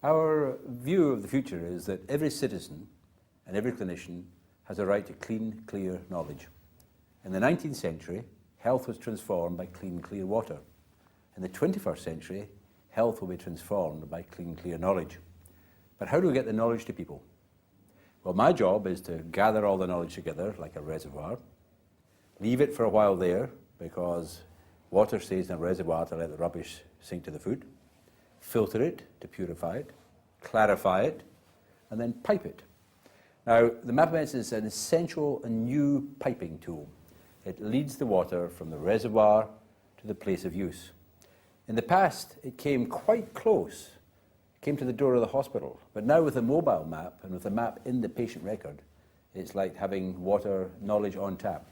Our view of the future is that every citizen and every clinician has a right to clean, clear knowledge. In the 19th century, health was transformed by clean, clear water. In the 21st century, health will be transformed by clean, clear knowledge. But how do we get the knowledge to people? Well, my job is to gather all the knowledge together like a reservoir, leave it for a while there because water stays in a reservoir to let the rubbish sink to the foot, filter it to purify it, clarify it, and then pipe it. Now, the Mapa Medicine is an essential and new piping tool. It leads the water from the reservoir to the place of use. In the past, it came quite close, came to the door of the hospital. But now with a mobile map and with a map in the patient record, it's like having water knowledge on tap.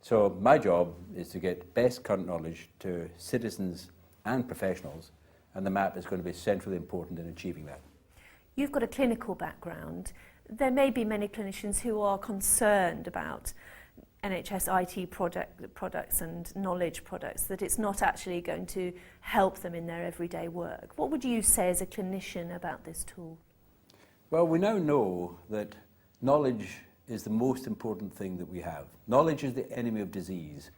So my job is to get best current knowledge to citizens and professionals, and the map is going to be centrally important in achieving that. You've got a clinical background. There may be many clinicians who are concerned about NHS IT products and knowledge products, that it's not actually going to help them in their everyday work. What would you say as a clinician about this tool? Well, we now know that knowledge is the most important thing that we have. Knowledge is the enemy of disease.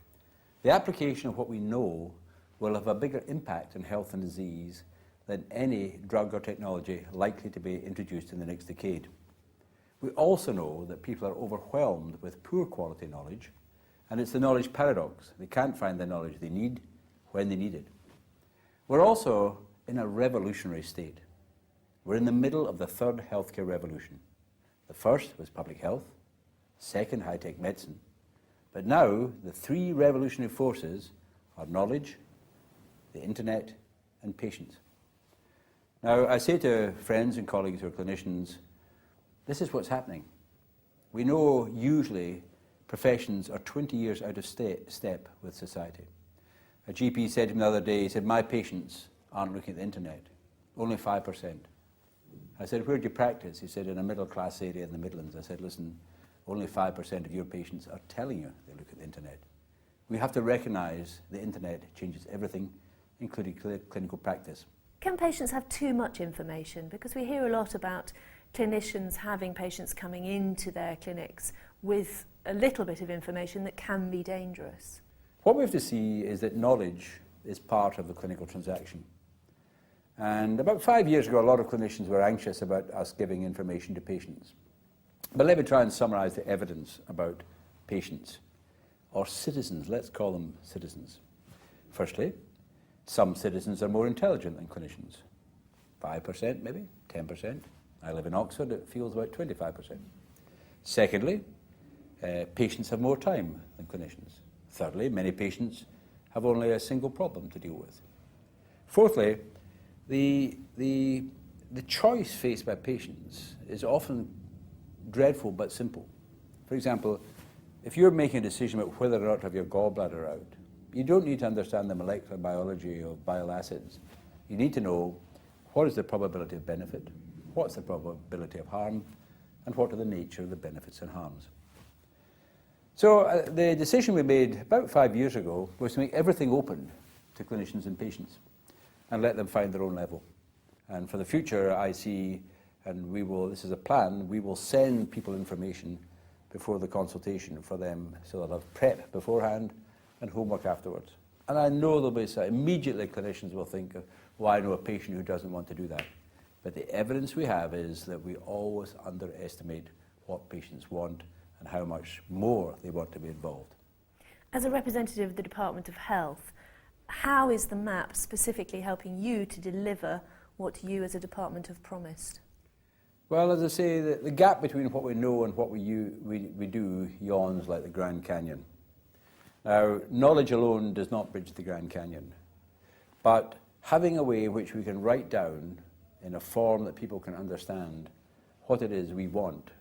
The application of what we know will have a bigger impact on health and disease than any drug or technology likely to be introduced in the next decade. We also know that people are overwhelmed with poor quality knowledge, and it's the knowledge paradox. They can't find the knowledge they need when they need it. We're also in a revolutionary state. We're in the middle of the third healthcare revolution. The first was public health, second high-tech medicine, but now the three revolutionary forces are knowledge, the internet, and patients. Now, I say to friends and colleagues who are clinicians, this is what's happening. We know usually professions are 20 years out of step with society. A GP said to me the other day, he said, my patients aren't looking at the internet, only 5%. I said, where do you practice? He said, in a middle-class area in the Midlands. I said, listen, only 5% of your patients are telling you they look at the internet. We have to recognise the internet changes everything, including clinical practice. Can patients have too much information? Because we hear a lot about clinicians having patients coming into their clinics with a little bit of information that can be dangerous. What we have to see is that knowledge is part of the clinical transaction. And about 5 years ago, a lot of clinicians were anxious about us giving information to patients. But let me try and summarise the evidence about patients, or citizens, let's call them citizens. Firstly, some citizens are more intelligent than clinicians. 5% maybe, 10%. I live in Oxford, it feels about 25%. Secondly, patients have more time than clinicians. Thirdly, many patients have only a single problem to deal with. Fourthly, the choice faced by patients is often dreadful but simple. For example, if you're making a decision about whether or not to have your gallbladder out, you don't need to understand the molecular biology of bile acids. You need to know what is the probability of benefit, what's the probability of harm, and what are the nature of the benefits and harms. So the decision we made about 5 years ago was to make everything open to clinicians and patients and let them find their own level. And for the future, I see, and we will, this is a plan, we will send people information before the consultation for them so they'll have prep beforehand and homework afterwards. And I know there'll be immediately clinicians will think, well, I know a patient who doesn't want to do that. But the evidence we have is that we always underestimate what patients want and how much more they want to be involved. As a representative of the Department of Health, how is the map specifically helping you to deliver what you as a department have promised? Well, as I say, the gap between what we know and what we do yawns like the Grand Canyon. Now, knowledge alone does not bridge the Grand Canyon, but having a way which we can write down in a form that people can understand what it is we want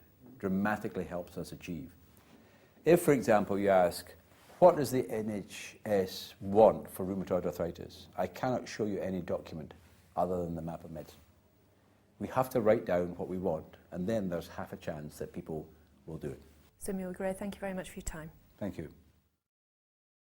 dramatically helps us achieve. If, for example, you ask, what does the NHS want for rheumatoid arthritis? I cannot show you any document other than the Map of Medicine. We have to write down what we want, and then there's half a chance that people will do it. So, Muir, thank you very much for your time. Thank you.